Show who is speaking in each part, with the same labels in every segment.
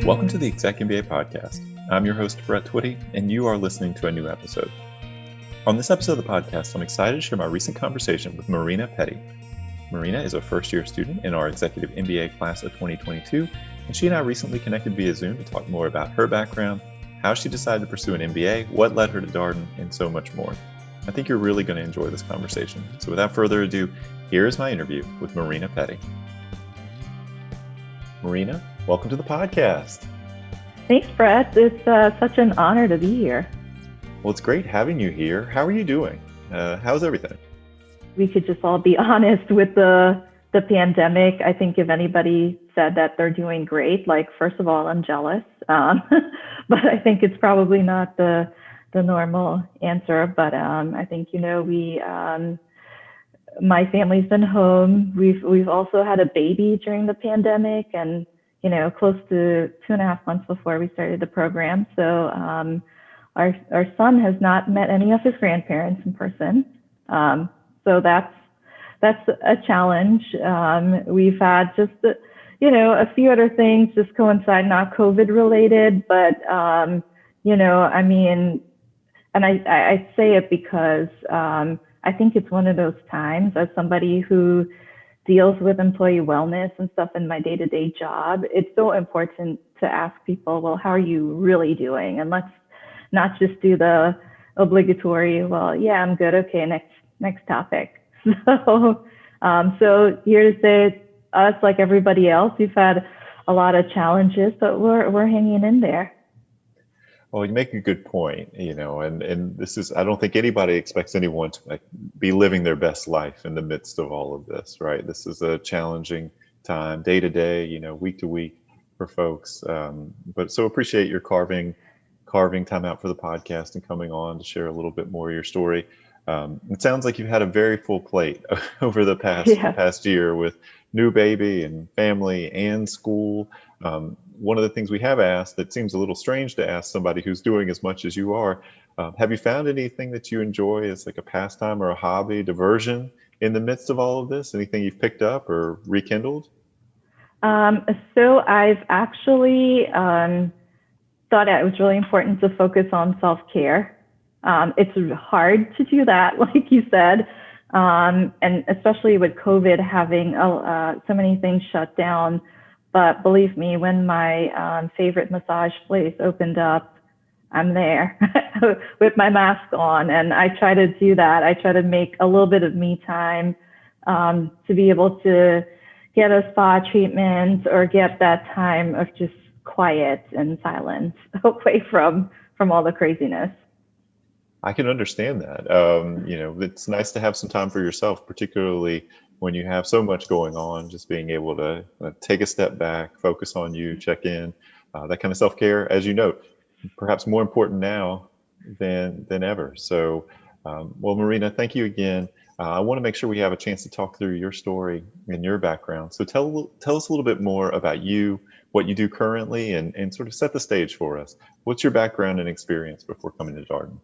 Speaker 1: Welcome to the ExecMBA podcast. I'm your host, Brett Twitty, and you are listening to a new episode. On this episode of the podcast, I'm excited to share my recent conversation with Marina Peddy. Marina is a first-year student in our Executive MBA class of 2022, and she and I recently connected via Zoom to talk more about her background, how she decided to pursue an MBA, what led her to Darden, and so much more. I think you're really going to enjoy this conversation. So without further ado, here is my interview with Marina Peddy. Marina, welcome to the podcast.
Speaker 2: Thanks, Brett. It's such an honor to be here.
Speaker 1: Well, it's great having you here. How are you doing? How's everything?
Speaker 2: We could just all be honest with the pandemic. I think if anybody said that they're doing great, first of all, I'm jealous. But I think it's probably not the normal answer. But I think, my family's been home. We've also had a baby during the pandemic, and close to 2.5 months before we started the program. So our son has not met any of his grandparents in person. So that's a challenge. We've had just a few other things just coincide, not COVID related, but and I say it because I think it's one of those times, as somebody who deals with employee wellness and stuff in my day-to-day job, it's so important to ask people, well, how are you really doing? And let's not just do the obligatory, well, yeah, I'm good. Okay, next topic. So here to say, us, like everybody else, we've had a lot of challenges, but we're hanging in there.
Speaker 1: Well, you make a good point, and this is, I don't think anybody expects anyone to be living their best life in the midst of all of this, right? This is a challenging time, day to day, week to week for folks. But so appreciate your carving time out for the podcast and coming on to share a little bit more of your story. It sounds like you've had a very full plate over the past year with new baby and family and school. One of the things we have asked that seems a little strange to ask somebody who's doing as much as you are, have you found anything that you enjoy as like a pastime or a hobby, diversion in the midst of all of this? Anything you've picked up or rekindled?
Speaker 2: So I've actually thought it was really important to focus on self-care. It's hard to do that, like you said, and especially with COVID having so many things shut down. But believe me, when my favorite massage place opened up, I'm there with my mask on, and I try to do that. I try to make a little bit of me time to be able to get a spa treatment or get that time of just quiet and silence away from all the craziness.
Speaker 1: I can understand that. It's nice to have some time for yourself, particularly when you have so much going on, just being able to take a step back, focus on you, check in, that kind of self-care, as you note, perhaps more important now than ever. So, well, Marina, thank you again. I want to make sure we have a chance to talk through your story and your background. So tell us a little bit more about you, what you do currently, and sort of set the stage for us. What's your background and experience before coming to Darden?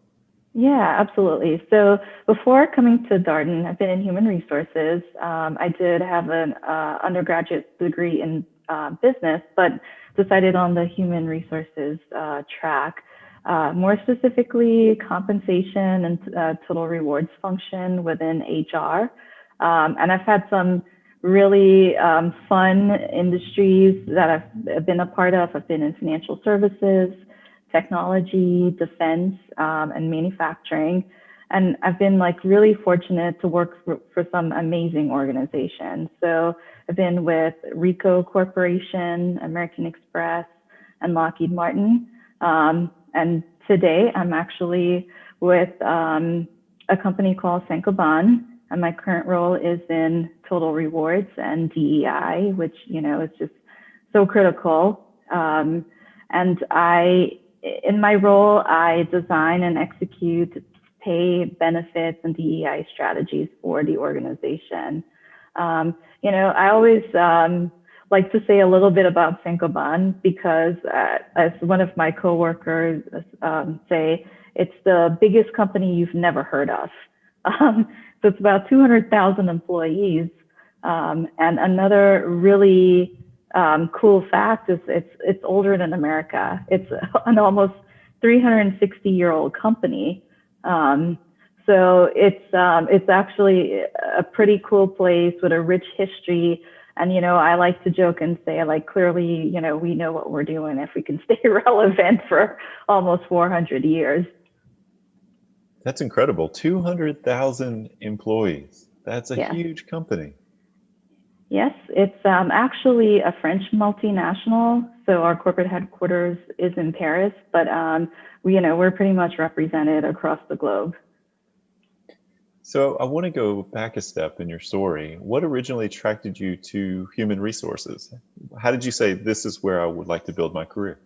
Speaker 2: Yeah, absolutely. So before coming to Darden, I've been in human resources. I did have an undergraduate degree in business, but decided on the human resources track, more specifically compensation and total rewards function within HR. And I've had some really fun industries that I've been a part of. I've been in financial services, technology, defense, and manufacturing. And I've been really fortunate to work for some amazing organizations. So I've been with Ricoh Corporation, American Express, and Lockheed Martin. And today I'm actually with a company called Saint-Gobain, and my current role is in total rewards and DEI, which, is just so critical. And in my role, I design and execute pay, benefits, and DEI strategies for the organization. I always like to say a little bit about Saint-Gobain because, as one of my coworkers say, it's the biggest company you've never heard of. So it's about 200,000 employees. And another really cool fact is it's older than America. It's an almost 360-year-old company. So it's actually a pretty cool place with a rich history. And, I like to joke and say, like, clearly, we know what we're doing if we can stay relevant for almost 400 years.
Speaker 1: That's incredible. 200,000 employees. That's a
Speaker 2: Yeah.
Speaker 1: huge company.
Speaker 2: Yes, it's actually a French multinational. So our corporate headquarters is in Paris, but we're pretty much represented across the globe.
Speaker 1: So I want to go back a step in your story. What originally attracted you to human resources? How did you say, this is where I would like to build my career?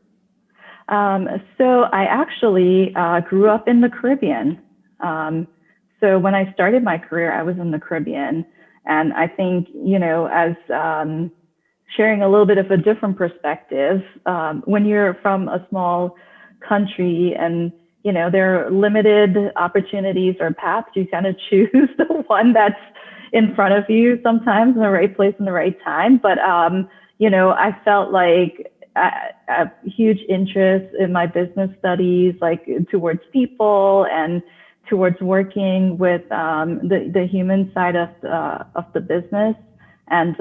Speaker 2: So I actually grew up in the Caribbean. So when I started my career, I was in the Caribbean. And I think, as sharing a little bit of a different perspective, when you're from a small country and, there are limited opportunities or paths, you kind of choose the one that's in front of you sometimes in the right place in the right time. But, I felt like a huge interest in my business studies, like towards people and towards working with the human side of the business. And,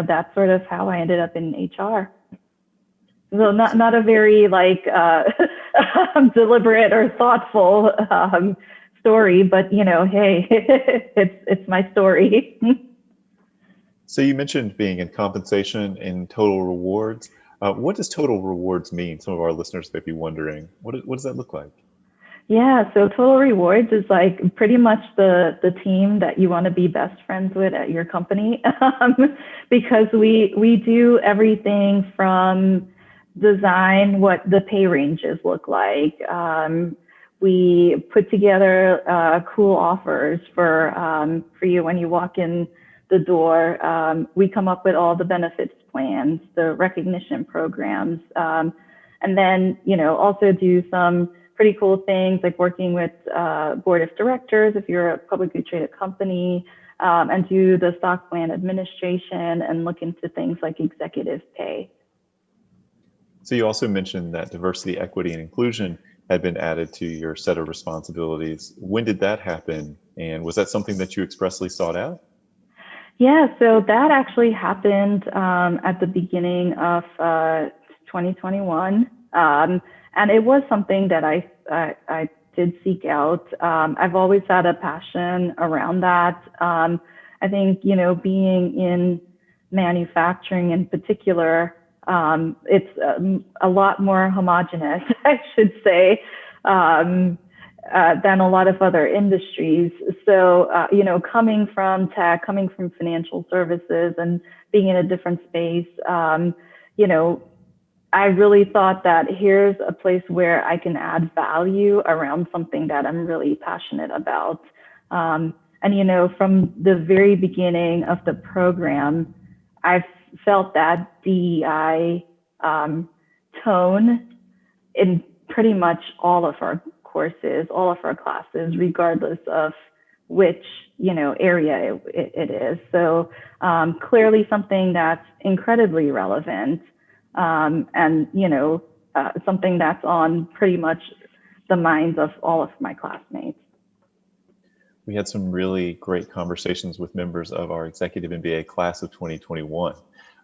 Speaker 2: that's sort of how I ended up in HR. So not a very deliberate or thoughtful story, but, hey, it's my story.
Speaker 1: So you mentioned being in compensation and total rewards. What does total rewards mean? Some of our listeners may be wondering, what does that look like?
Speaker 2: Yeah, so total rewards is like pretty much the team that you want to be best friends with at your company, because we do everything from design what the pay ranges look like. We put together cool offers for you when you walk in the door. We come up with all the benefits plans, the recognition programs, and then also do some pretty cool things like working with board of directors if you're a publicly traded company, and do the stock plan administration and look into things like executive pay.
Speaker 1: So you also mentioned that diversity, equity, and inclusion had been added to your set of responsibilities. When did that happen? And was that something that you expressly sought out?
Speaker 2: Yeah, so that actually happened at the beginning of 2021. And it was something that I did seek out. I've always had a passion around that. I think, being in manufacturing in particular, it's a lot more homogenous, I should say, than a lot of other industries. So, coming from tech, coming from financial services and being in a different space, I really thought that here's a place where I can add value around something that I'm really passionate about. And, from the very beginning of the program, I've felt that DEI tone in pretty much all of our courses, all of our classes, regardless of which, area it is. So clearly something that's incredibly relevant. And, something that's on pretty much the minds of all of my classmates.
Speaker 1: We had some really great conversations with members of our Executive MBA class of 2021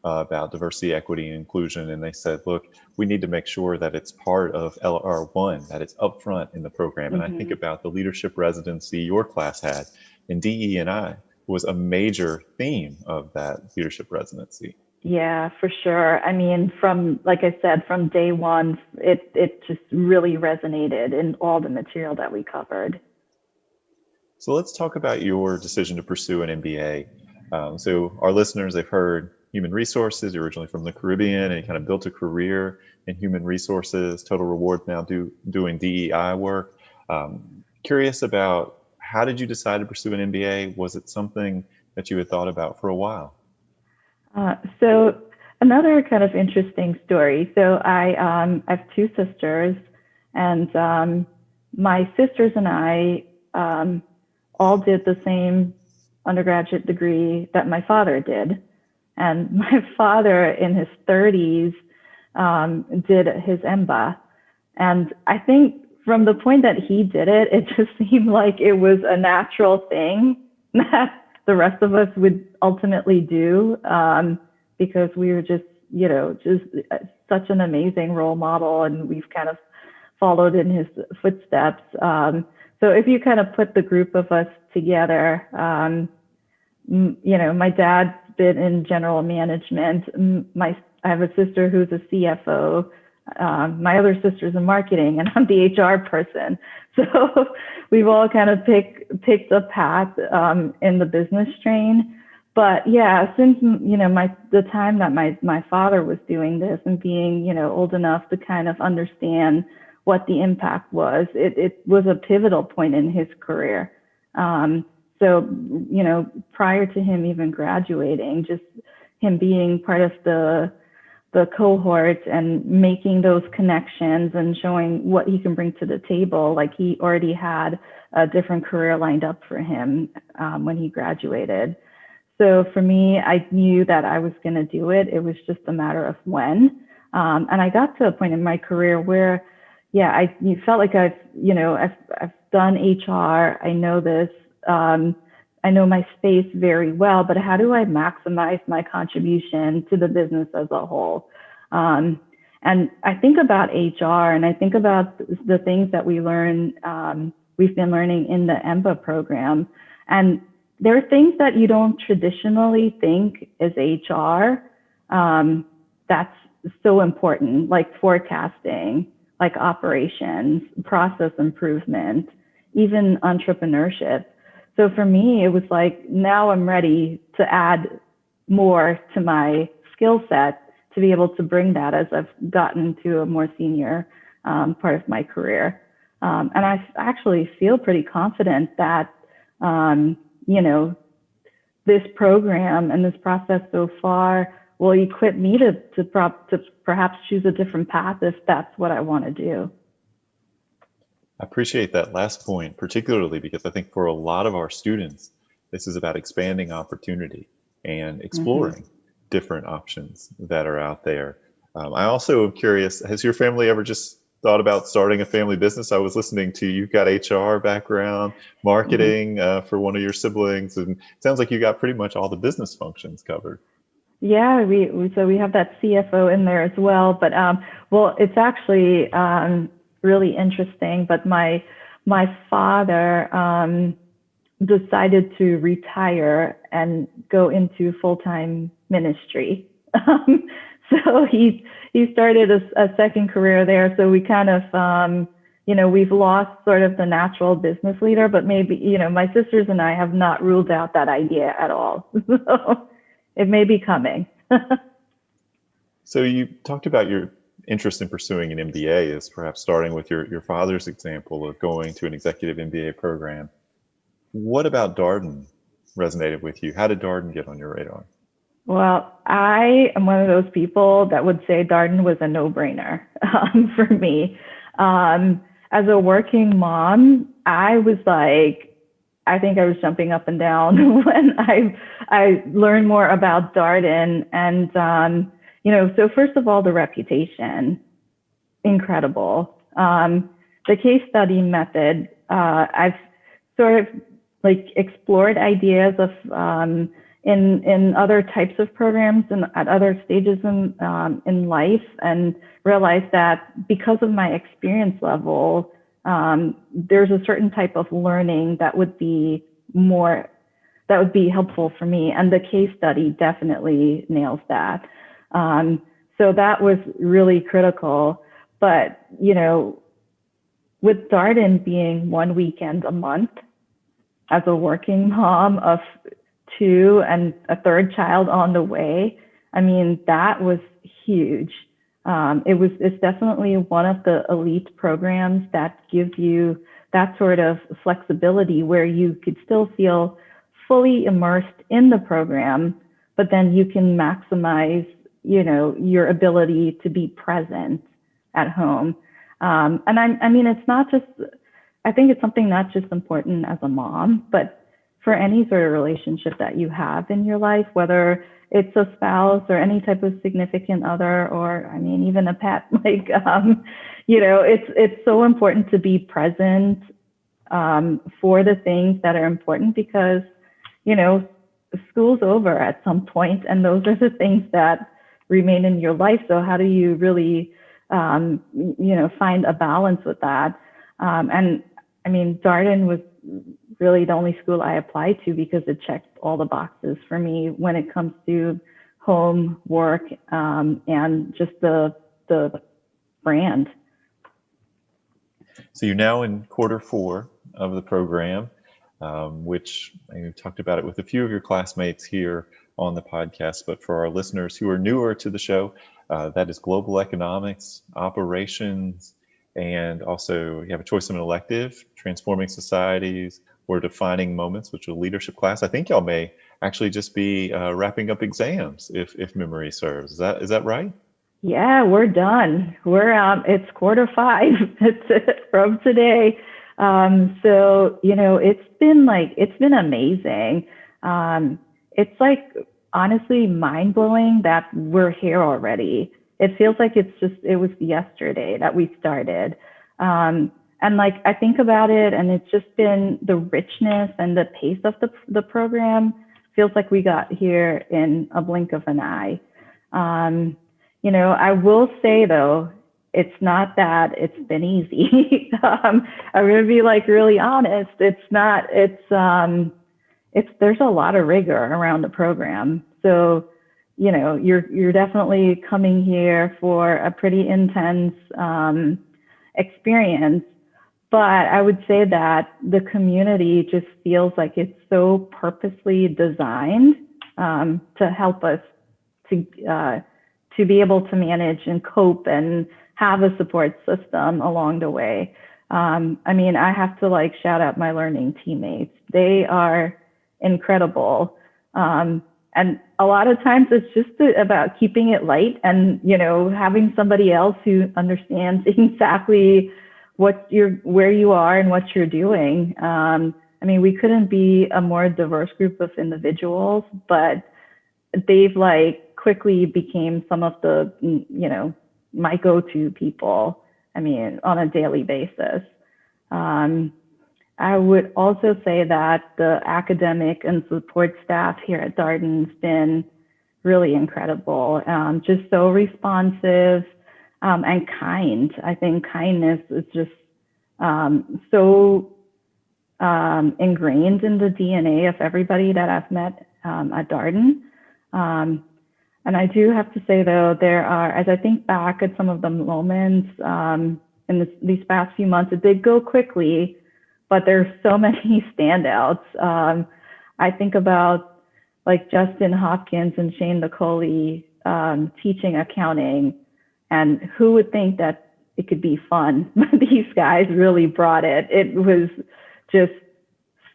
Speaker 1: about diversity, equity, and inclusion. And they said, look, we need to make sure that it's part of LR1, that it's upfront in the program. And I think about the leadership residency your class had, and DE&I was a major theme of that leadership residency.
Speaker 2: Yeah, for sure. I mean, like I said, from day one, it just really resonated in all the material that we covered.
Speaker 1: So let's talk about your decision to pursue an MBA. So our listeners, they've heard human resources, you're originally from the Caribbean, and you kind of built a career in human resources, total rewards now doing DEI work. Curious about, how did you decide to pursue an MBA? Was it something that you had thought about for a while?
Speaker 2: So another kind of interesting story. So I have two sisters, and my sisters and I all did the same undergraduate degree that my father did. And my father in his 30s did his MBA. And I think from the point that he did it, it just seemed like it was a natural thing that the rest of us would ultimately do, because we were just, just such an amazing role model, and we've kind of followed in his footsteps. So if you kind of put the group of us together, my dad's been in general management. I have a sister who's a CFO. My other sister's in marketing, and I'm the HR person. So we've all kind of picked a path in the business train. But yeah, since the time that my father was doing this and being old enough to kind of understand what the impact was, it was a pivotal point in his career. So prior to him even graduating, just him being part of the cohort and making those connections and showing what he can bring to the table, like he already had a different career lined up for him when he graduated. So for me, I knew that I was going to do it. It was just a matter of when. And I got to a point in my career where, yeah, I felt like I've done HR. I know this. I know my space very well, but how do I maximize my contribution to the business as a whole? And I think about HR, and I think about the things that we've been learning in the MBA program. And there are things that you don't traditionally think is HR that's so important, like forecasting, like operations, process improvement, even entrepreneurship. So for me, it was like, now I'm ready to add more to my skill set to be able to bring that as I've gotten to a more senior part of my career. And I actually feel pretty confident that, this program and this process so far will equip me to perhaps choose a different path if that's what I want to do.
Speaker 1: I appreciate that last point, particularly because I think for a lot of our students, this is about expanding opportunity and exploring different options that are out there. I also am curious, has your family ever just thought about starting a family business? I was listening to, you've got HR background, marketing for one of your siblings, and it sounds like you got pretty much all the business functions covered.
Speaker 2: Yeah, we have that CFO in there as well, but well, it's actually really interesting. But my father decided to retire and go into full-time ministry. So he started a second career there. So we kind of we've lost sort of the natural business leader, but maybe my sisters and I have not ruled out that idea at all. So it may be coming.
Speaker 1: So you talked about your interest in pursuing an MBA as perhaps starting with your father's example of going to an executive MBA program. What about Darden resonated with you? How did Darden get on your radar?
Speaker 2: Well, I am one of those people that would say Darden was a no-brainer for me. As a working mom, I was like, I think I was jumping up and down when I learned more about Darden. And, so first of all, the reputation, incredible. The case study method, I've sort of like explored ideas of in other types of programs and at other stages in life, and realized that because of my experience level, there's a certain type of learning that would be helpful for me. And the case study definitely nails that. So that was really critical. But, with Darden being one weekend a month as a working mom of two and a third child on the way, I mean, that was huge. It's definitely one of the elite programs that gives you that sort of flexibility where you could still feel fully immersed in the program, but then you can maximize, your ability to be present at home. And I mean, it's not just, I think it's something not just important as a mom, but for any sort of relationship that you have in your life, whether it's a spouse or any type of significant other, or I mean, even a pet. Like, it's so important to be present for the things that are important, because, you know, school's over at some point, and those are the things that remain in your life. So how do you really, find a balance with that? And I mean, Darden was really the only school I applied to because it checked all the boxes for me when it comes to home, work, and just the brand.
Speaker 1: So you're now in quarter 4 of the program, which I talked about it with a few of your classmates here on the podcast. But for our listeners who are newer to the show, that is global economics, operations, and also you have a choice of an elective, transforming societies or defining moments, which is a leadership class. I think y'all may actually just be wrapping up exams, if memory serves. Is that right?
Speaker 2: Yeah, we're done. It's quarter 5 from today. So, it's been amazing. It's like honestly mind blowing that we're here already. It feels like it was yesterday that we started. And like, I think about it, and it's just been the richness and the pace of the program feels like we got here in a blink of an eye. I will say though, it's not that it's been easy. I'm going to be like really honest. There's a lot of rigor around the program. So, you're definitely coming here for a pretty intense, experience. But I would say that the community just feels like it's so purposely designed, to help us to be able to manage and cope and have a support system along the way. I mean, I have to like shout out my learning teammates. They are incredible. And a lot of times it's just about keeping it light and, having somebody else who understands exactly where you are and what you're doing. I mean, we couldn't be a more diverse group of individuals, but they've like quickly became some of the, my go-to people. I mean, on a daily basis. I would also say that the academic and support staff here at Darden's been really incredible. Just so responsive, and kind. I think kindness is just so ingrained in the DNA of everybody that I've met at Darden. And I do have to say, though, there are, as I think back at some of the moments in these past few months, it did go quickly, but there's so many standouts. I think about like Justin Hopkins and Shane Nicoli teaching accounting, and who would think that it could be fun? These guys really brought it. It was just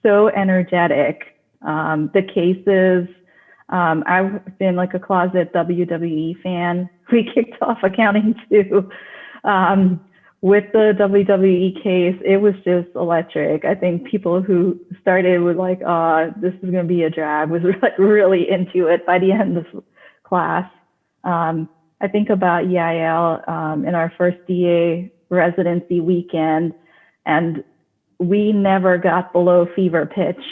Speaker 2: so energetic. The cases, I've been like a closet WWE fan. We kicked off accounting too. With the WWE case, it was just electric. I think people who started with like, this is going to be a drag, was like really into it by the end of class. I think about EIL in our first DA residency weekend, and we never got below fever pitch,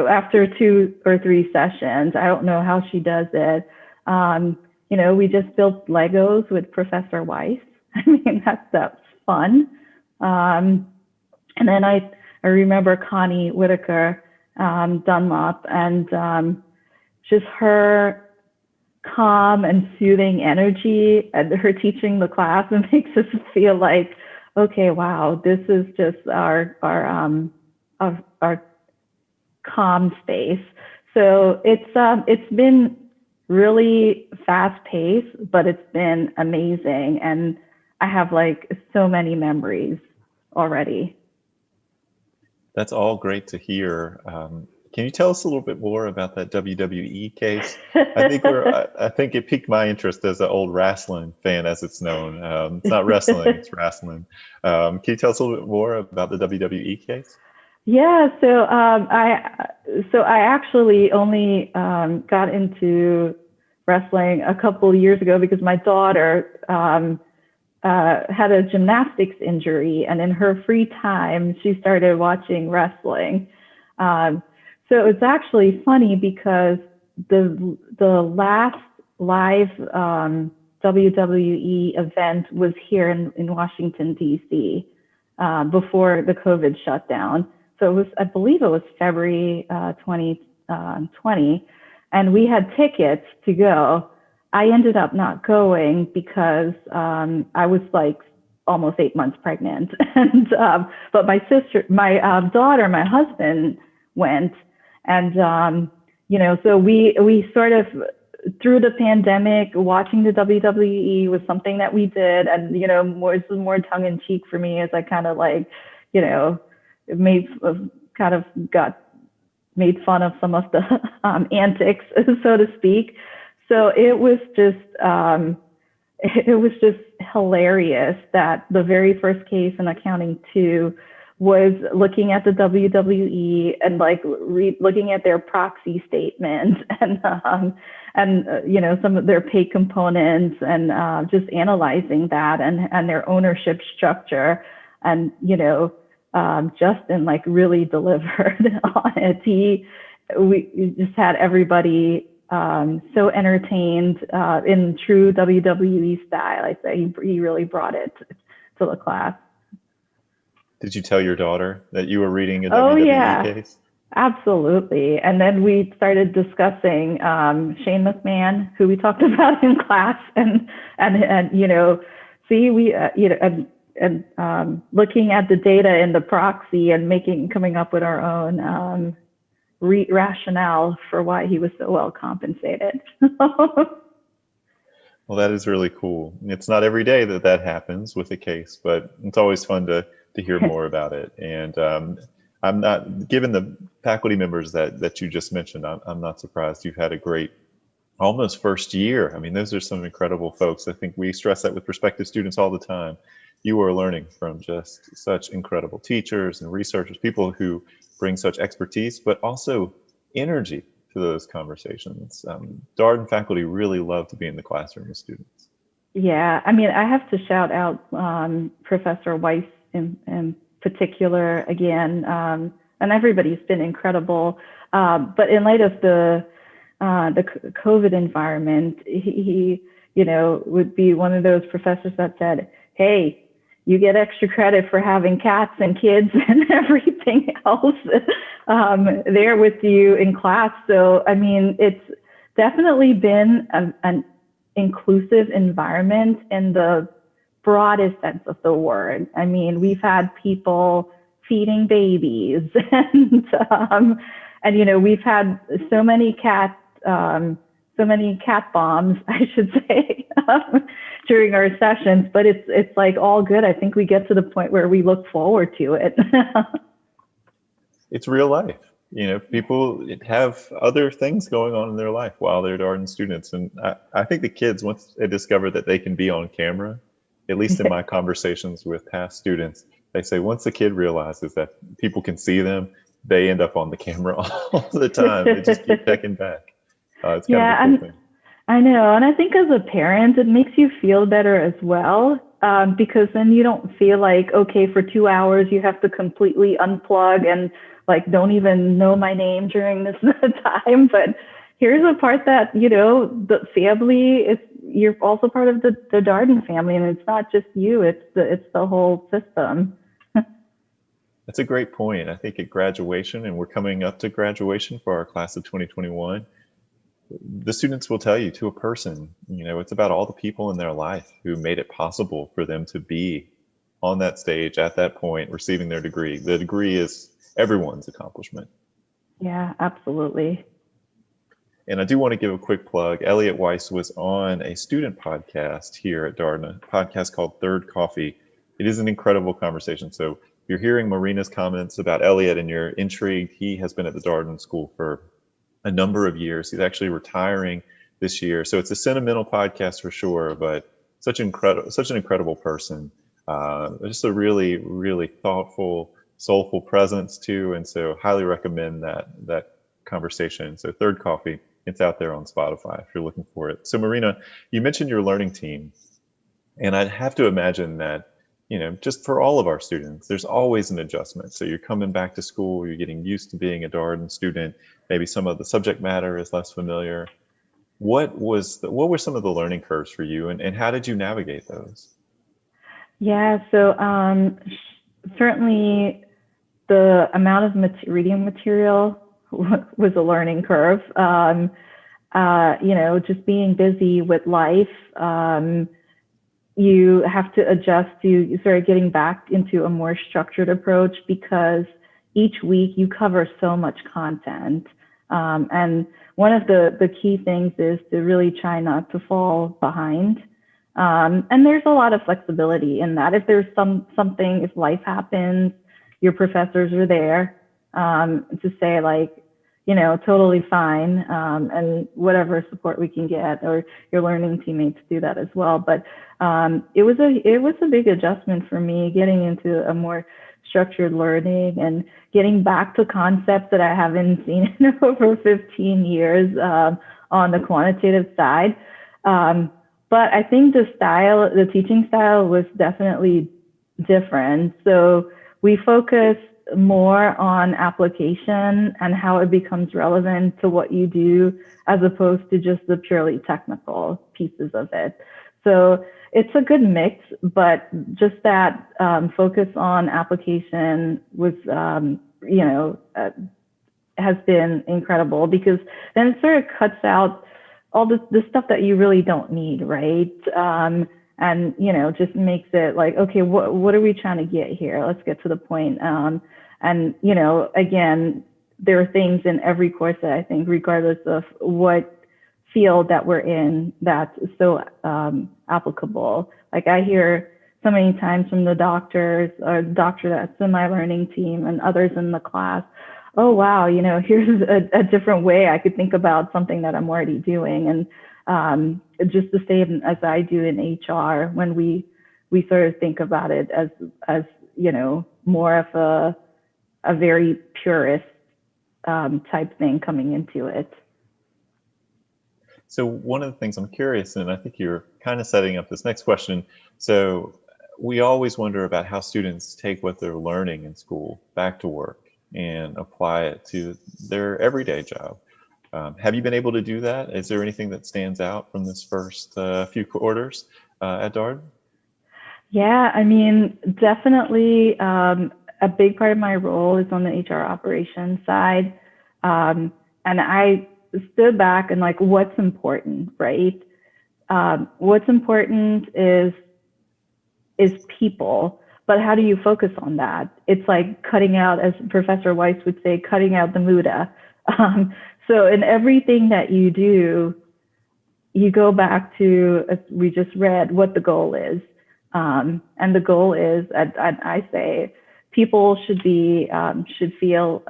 Speaker 2: after 2 or 3 sessions. I don't know how she does it. We just built Legos with Professor Weiss. I mean, that's fun. And then I remember Connie Whitaker Dunlop, and just her calm and soothing energy and her teaching the class, and makes us feel like, okay, wow, this is just our calm space. So it's been really fast paced, but it's been amazing, and I have like so many memories already.
Speaker 1: That's all great to hear. Can you tell us a little bit more about that WWE case? I think it piqued my interest as an old wrestling fan, as it's known. It's not wrestling, it's wrestling. Can you tell us a little bit more about the WWE case?
Speaker 2: Yeah, so I actually only got into wrestling a couple years ago because my daughter had a gymnastics injury, and in her free time, she started watching wrestling. Um, so it's actually funny because the last live WWE event was here in Washington D.C. Before the COVID shutdown. So it was, I believe it was February 2020, and we had tickets to go. I ended up not going because I was like almost 8 months pregnant, and but my sister, my daughter, my husband went, and so we sort of through the pandemic, watching the WWE was something that we did, and more tongue in cheek for me as I kind of like, made kind of got made fun of some of the antics, so to speak. So it was just hilarious that the very first case in accounting two was looking at the WWE and like looking at their proxy statements and some of their pay components and just analyzing that and their ownership structure, and Justin like really delivered on it. We just had everybody so entertained in true WWE style. I say he really brought it to the class.
Speaker 1: Did you tell your daughter that you were reading a
Speaker 2: Oh
Speaker 1: WWE
Speaker 2: yeah,
Speaker 1: case?
Speaker 2: absolutely. And then we started discussing Shane McMahon, who we talked about in class, and see we and looking at the data in the proxy and coming up with our own rationale for why he was so well compensated.
Speaker 1: Well, that is really cool. It's not every day that that happens with a case, but it's always fun to hear more about it. And I'm not, given the faculty members that you just mentioned, I'm not surprised you've had a great almost first year. I mean, those are some incredible folks. I think we stress that with prospective students all the time. You are learning from just such incredible teachers and researchers, people who bring such expertise, but also energy to those conversations. Darden faculty really love to be in the classroom with students.
Speaker 2: Yeah, I mean, I have to shout out Professor Weiss in particular again, and everybody's been incredible. But in light of the COVID environment, he would be one of those professors that said, "Hey, you get extra credit for having cats and kids and everything else there with you in class." So, I mean, it's definitely been an inclusive environment in the broadest sense of the word. I mean, we've had people feeding babies and we've had so many cat bombs, I should say, during our sessions, but it's like all good. I think we get to the point where we look forward to it.
Speaker 1: It's real life. People have other things going on in their life while they're Darden students. And I think the kids, once they discover that they can be on camera, at least in my conversations with past students, they say once the kid realizes that people can see them, they end up on the camera all the time. They just keep checking back. It's kind of a cool thing.
Speaker 2: I know. And I think as a parent, it makes you feel better as well, because then you don't feel like, okay, for 2 hours, you have to completely unplug and like, don't even know my name during this time. But here's a part that, the family, you're also part of the Darden family, and it's not just you, it's the whole system.
Speaker 1: That's a great point. I think at graduation, and we're coming up to graduation for our class of 2021, the students will tell you to a person, it's about all the people in their life who made it possible for them to be on that stage at that point, receiving their degree. The degree is everyone's accomplishment.
Speaker 2: Yeah, absolutely.
Speaker 1: And I do want to give a quick plug. Elliot Weiss was on a student podcast here at Darden, a podcast called Third Coffee. It is an incredible conversation. So you're hearing Marina's comments about Elliot and you're intrigued. He has been at the Darden School for a number of years. He's actually retiring this year. So it's a sentimental podcast for sure, but such an incredible person. Just a really, really thoughtful, soulful presence too. And so highly recommend that conversation. So Third Coffee, it's out there on Spotify if you're looking for it. So Marina, you mentioned your learning team, and I'd have to imagine that, just for all of our students, there's always an adjustment. So you're coming back to school, you're getting used to being a Darden student, maybe some of the subject matter is less familiar. What were some of the learning curves for you, and how did you navigate those?
Speaker 2: Yeah, so certainly the amount of reading material was a learning curve. Just being busy with life, you have to adjust to sort of getting back into a more structured approach because each week you cover so much content. And one of the key things is to really try not to fall behind. And there's a lot of flexibility in that. If there's something, if life happens, your professors are there to say like, totally fine, and whatever support we can get, or your learning teammates do that as well. But it was a big adjustment for me getting into a more structured learning and getting back to concepts that I haven't seen in over 15 years on the quantitative side. But I think the teaching style was definitely different. So we focused more on application and how it becomes relevant to what you do, as opposed to just the purely technical pieces of it. So it's a good mix, but just that focus on application was, has been incredible, because then it sort of cuts out all the stuff that you really don't need, right? And, just makes it like, okay, what are we trying to get here? Let's get to the point. And, again, there are things in every course that I think, regardless of what field that we're in, that's so applicable. Like I hear so many times from the doctors or the doctor that's in my learning team and others in the class, oh, wow, here's a different way I could think about something that I'm already doing. And just the same as I do in HR, when we sort of think about it as more of a very purist type thing coming into it.
Speaker 1: So one of the things I'm curious, and I think you're kind of setting up this next question. So we always wonder about how students take what they're learning in school back to work and apply it to their everyday job. Have you been able to do that? Is there anything that stands out from this first few quarters at Darden?
Speaker 2: Yeah, I mean, definitely a big part of my role is on the HR operations side. And I stood back and like, what's important, right? What's important is people, but how do you focus on that? It's like cutting out, as Professor Weiss would say, cutting out the Muda. So in everything that you do, you go back to, as we just read, what the goal is. And the goal is, I say, people should feel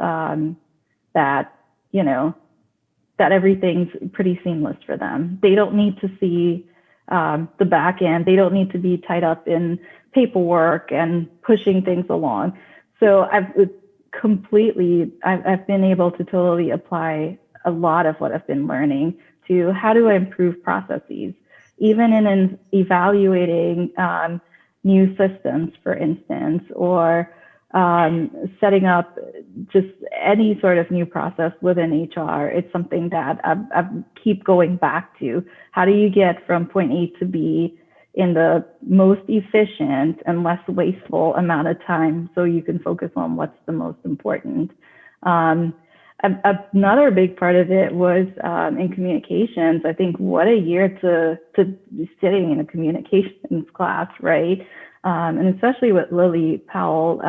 Speaker 2: that, that everything's pretty seamless for them. They don't need to see the back end. They don't need to be tied up in paperwork and pushing things along. So I've been able to totally apply a lot of what I've been learning to how do I improve processes, even in evaluating new systems, for instance, or setting up just any sort of new process within HR. It's something that I keep going back to. How do you get from point A to B in the most efficient and less wasteful amount of time so you can focus on what's the most important? Another big part of it was in communications. I think what a year to be sitting in a communications class, right? And especially with Lily Powell,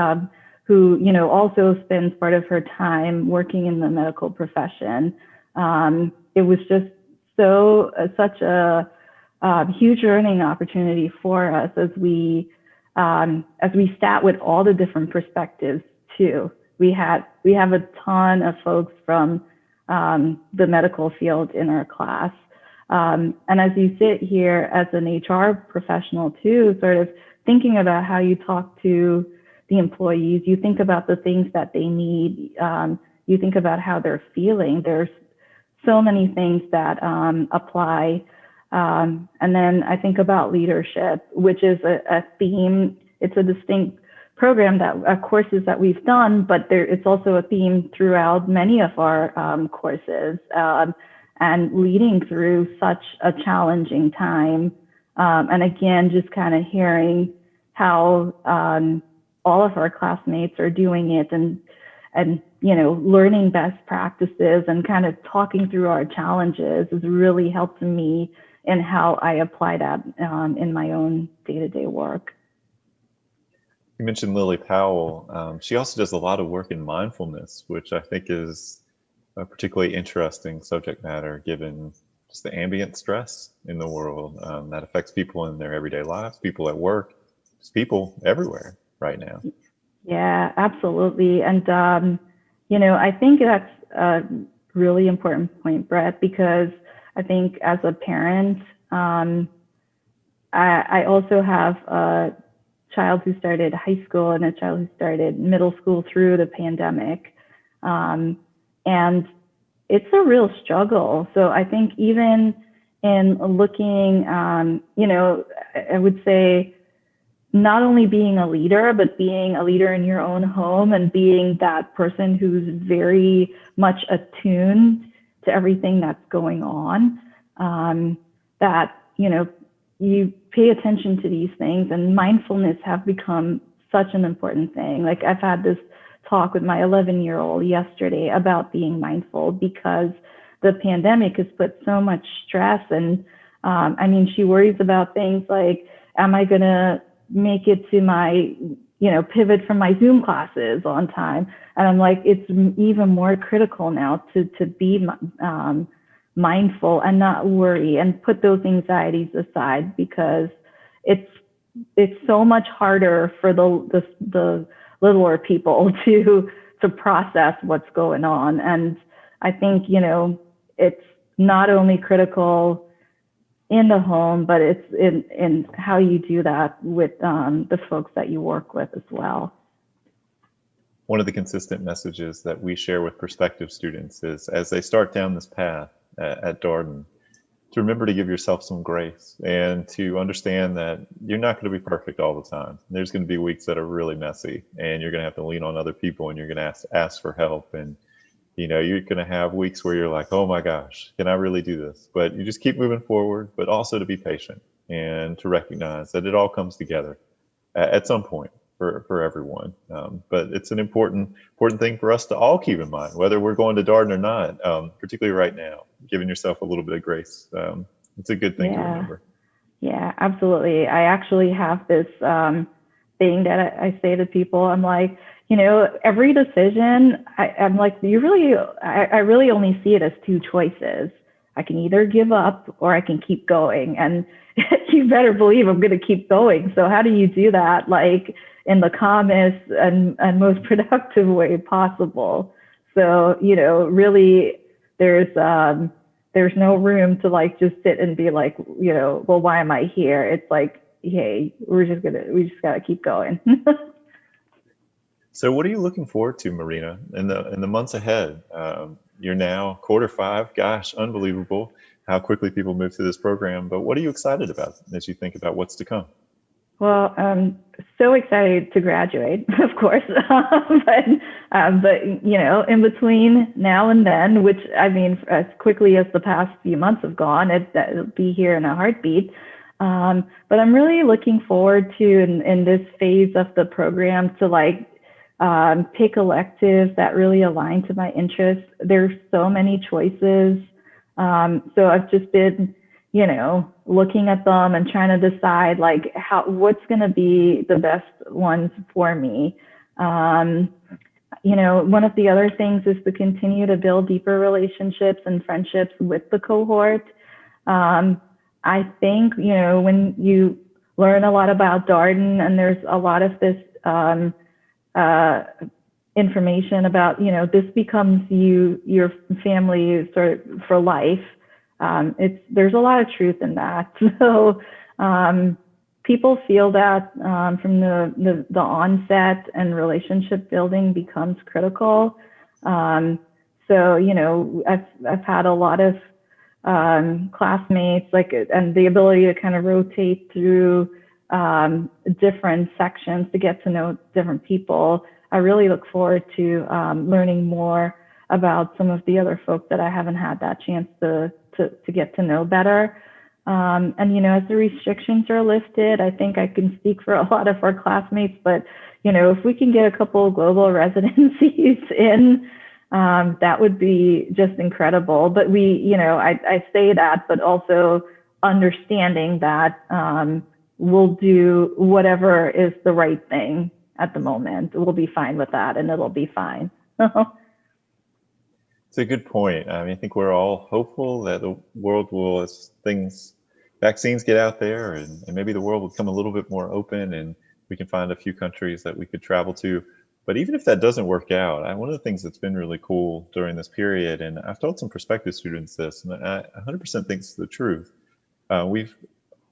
Speaker 2: who also spends part of her time working in the medical profession. It was just such a huge learning opportunity for us as we sat with all the different perspectives too. We have a ton of folks from the medical field in our class. And as you sit here as an HR professional too, sort of thinking about how you talk to the employees. You think about the things that they need. You think about how they're feeling. There's so many things that apply. And then I think about leadership, which is a theme. It's a distinct program that courses that we've done, but it's also a theme throughout many of our courses, and leading through such a challenging time. And again, just kind of hearing how all of our classmates are doing it, and learning best practices and kind of talking through our challenges has really helped me in how I apply that in my own day-to-day work.
Speaker 1: You mentioned Lily Powell. She also does a lot of work in mindfulness, which I think is a particularly interesting subject matter given just the ambient stress in the world that affects people in their everyday lives, people at work, just people everywhere right now.
Speaker 2: Yeah, absolutely. And, I think that's a really important point, Brett, because I think as a parent, I also have a child who started high school and a child who started middle school through the pandemic. And it's a real struggle. So I think even in looking, I would say not only being a leader, but being a leader in your own home and being that person who's very much attuned to everything that's going on, that, you pay attention to these things, and mindfulness have become such an important thing. Like I've had this talk with my 11-year-old yesterday about being mindful because the pandemic has put so much stress. And she worries about things like, am I going to make it to my, pivot from my Zoom classes on time? And I'm like, it's even more critical now to be mindful and not worry and put those anxieties aside, because it's so much harder for the littler people to process what's going on. And I think, it's not only critical in the home, but it's in how you do that with the folks that you work with as well.
Speaker 1: One of the consistent messages that we share with prospective students is, as they start down this path at Darden, to remember to give yourself some grace and to understand that you're not going to be perfect all the time. There's going to be weeks that are really messy, and you're going to have to lean on other people, and you're going to ask for help. And, you're going to have weeks where you're like, oh my gosh, can I really do this? But you just keep moving forward, but also to be patient and to recognize that it all comes together at some point for everyone. But it's an important thing for us to all keep in mind, whether we're going to Darden or not, particularly right now, giving yourself a little bit of grace. It's a good thing to remember.
Speaker 2: Yeah, absolutely. I actually have this thing that I say to people. I'm like, every decision, I'm like, I really only see it as two choices. I can either give up or I can keep going. And you better believe I'm going to keep going. So how do you do that? Like in the calmest and most productive way possible. So, really there's no room to like just sit and be like, well, why am I here? It's like, hey, we just got to keep going.
Speaker 1: So what are you looking forward to, Marina, in the months ahead? You're now Q5. Gosh, unbelievable how quickly people move through this program. But what are you excited about as you think about what's to come?
Speaker 2: Well, I'm so excited to graduate, of course. but in between now and then, which as quickly as the past few months have gone, it'll be here in a heartbeat. But I'm really looking forward to in this phase of the program to pick electives that really align to my interests. There's so many choices. So I've just been, looking at them and trying to decide what's going to be the best ones for me. One of the other things is to continue to build deeper relationships and friendships with the cohort. I think, when you learn a lot about Darden and there's a lot of this information about, this becomes your family sort of for life. There's a lot of truth in that. So people feel that from the onset, and relationship building becomes critical. So, you know, I've had a lot of classmates, like, and the ability to kind of rotate through different sections to get to know different people. I really look forward to learning more about some of the other folks that I haven't had that chance to get to know better. And, you know, as the restrictions are lifted, I think I can speak for a lot of our classmates, but, you know, if we can get a couple of global residencies in, that would be just incredible. But we, you know, I say that, but also understanding that we'll do whatever is the right thing at the moment. We'll be fine with that, and it'll be fine.
Speaker 1: It's a good point. I mean, I think we're all hopeful that the world will, as vaccines get out there, and maybe the world will become a little bit more open, and we can find a few countries that we could travel to. But even if that doesn't work out, one of the things that's been really cool during this period, and I've told some prospective students this, and I 100% think it's the truth, we've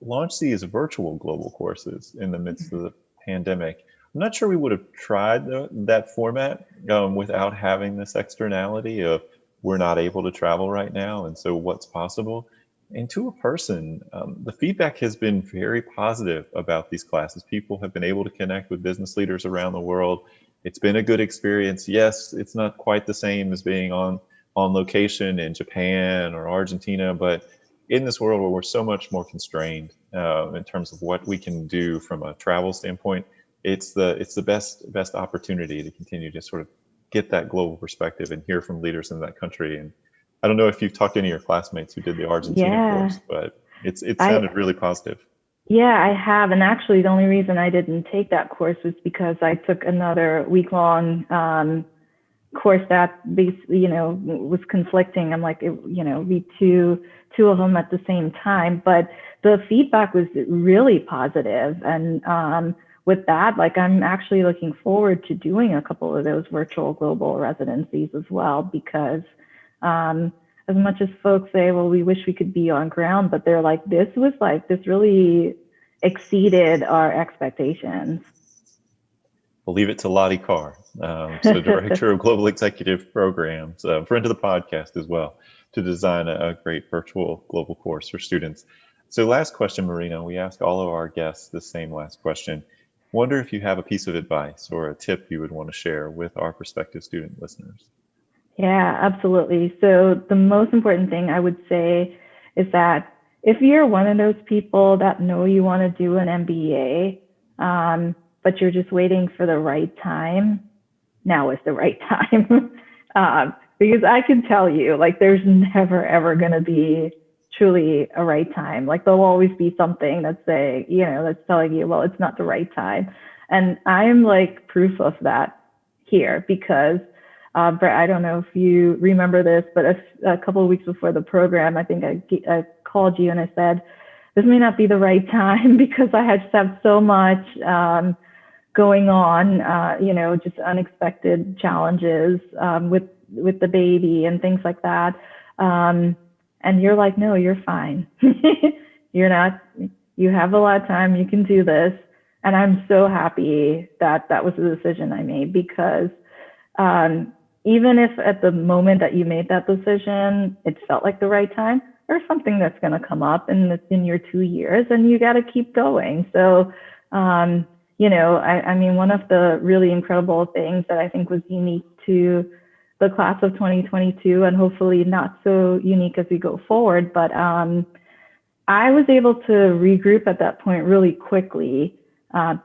Speaker 1: launched these virtual global courses in the midst of the pandemic. I'm not sure we would have tried that format without having this externality of we're not able to travel right now, and so what's possible. And to a person, the feedback has been very positive about these classes. People have been able to connect with business leaders around the world. It's been a good experience. Yes, it's not quite the same as being on location in Japan or Argentina, but in this world where we're so much more constrained in terms of what we can do from a travel standpoint, it's the best opportunity to continue to sort of get that global perspective and hear from leaders in that country. And I don't know if you've talked to any of your classmates who did the Argentina course, but it sounded really positive.
Speaker 2: Yeah, I have. And actually, the only reason I didn't take that course was because I took another week-long course that basically, you know, was conflicting. I'm like, you know, read two of them at the same time. But the feedback was really positive. And with that, like, I'm actually looking forward to doing a couple of those virtual global residencies as well, because as much as folks say, well, we wish we could be on ground, but they're like, this really exceeded our expectations.
Speaker 1: We'll leave it to Lottie Carr, so Director of Global Executive Programs, friend of the podcast as well, to design a great virtual global course for students. So last question, Marina, we ask all of our guests the same last question. Wonder if you have a piece of advice or a tip you would want to share with our prospective student listeners.
Speaker 2: Yeah, absolutely. So the most important thing I would say is that if you're one of those people that know you want to do an MBA, but you're just waiting for the right time, now is the right time. Because I can tell you, like, there's never, ever going to be truly a right time. Like, there'll always be something that's saying, you know, that's telling you, well, it's not the right time. And I'm like proof of that here, because Brett, I don't know if you remember this, but a couple of weeks before the program, I think I called you and I said, this may not be the right time because I just have so much going on, you know, just unexpected challenges with the baby and things like that. And you're like, no, you're fine. You have a lot of time, you can do this. And I'm so happy that that was the decision I made, because even if at the moment that you made that decision, it felt like the right time, there's something that's going to come up in your 2 years, and you got to keep going. So, you know, I mean, one of the really incredible things that I think was unique to the class of 2022, and hopefully not so unique as we go forward, but I was able to regroup at that point really quickly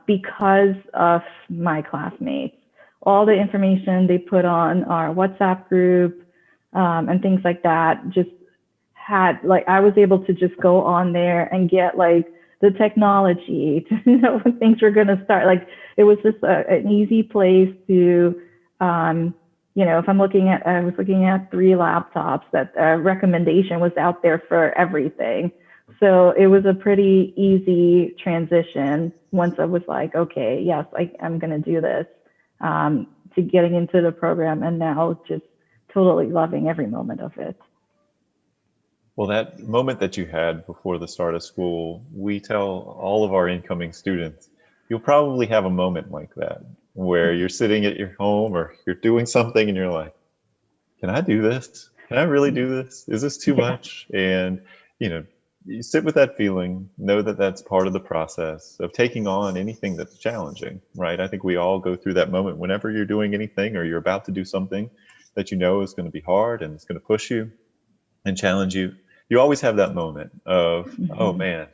Speaker 2: because of my classmates. All the information they put on our WhatsApp group and things like that just had, like, I was able to just go on there and get like the technology to know when things were going to start. Like, it was just an easy place to, you know, if I was looking at 3 laptops, that recommendation was out there for everything. So it was a pretty easy transition once I was like, okay, yes, I'm going to do this. To getting into the program, and now just totally loving every moment of it.
Speaker 1: Well, that moment that you had before the start of school, we tell all of our incoming students, you'll probably have a moment like that where you're sitting at your home or you're doing something and you're like, can I do this? Can I really do this? Is this too
Speaker 2: Yeah.
Speaker 1: much? And, you know, you sit with that feeling, know that that's part of the process of taking on anything that's challenging, right? I think we all go through that moment whenever you're doing anything or you're about to do something that you know is going to be hard and it's going to push you and challenge you. You always have that moment of, oh
Speaker 2: Mhm.
Speaker 1: man,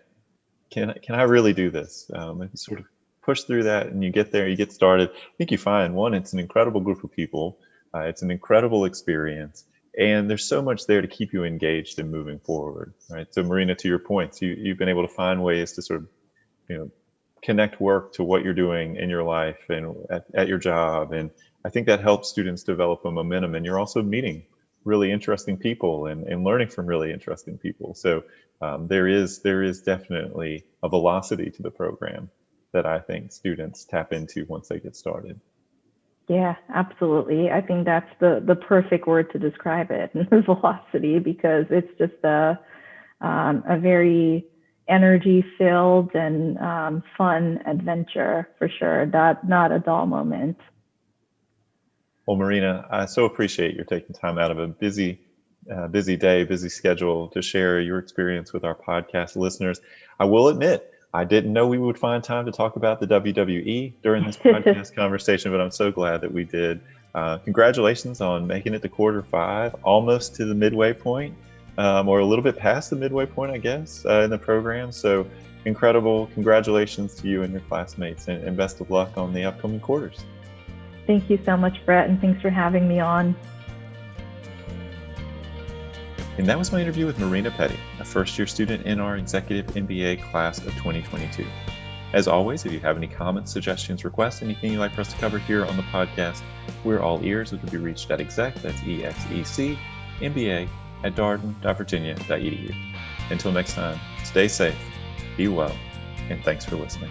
Speaker 1: can I really do this? And you sort of push through that, and you get there, you get started. I think you find one, it's an incredible group of people, it's an incredible experience, and there's so much there to keep you engaged and moving forward, right? So, Marina, to your points, you've been able to find ways to sort of, you know, connect work to what you're doing in your life and at your job, and I think that helps students develop a momentum. And you're also meeting really interesting people and learning from really interesting people. So there is definitely a velocity to the program that I think students tap into once they get started.
Speaker 2: Yeah, absolutely. I think that's the perfect word to describe it, velocity, because it's just a very energy filled and fun adventure for sure. Not a dull moment.
Speaker 1: Well, Marina, I so appreciate your taking time out of a busy day, busy schedule to share your experience with our podcast listeners. I will admit, I didn't know we would find time to talk about the WWE during this podcast conversation, but I'm so glad that we did. Congratulations on making it to quarter five, almost to the midway point, or a little bit past the midway point, I guess, in the program. So incredible. Congratulations to you and your classmates, and best of luck on the upcoming quarters.
Speaker 2: Thank you so much, Brett, and thanks for having me on.
Speaker 1: And that was my interview with Marina Peddy, a first-year student in our Executive MBA class of 2022. As always, if you have any comments, suggestions, requests, anything you'd like for us to cover here on the podcast, we're all ears. We can be reached at exec, that's EXEC, MBA, at darden.virginia.edu. Until next time, stay safe, be well, and thanks for listening.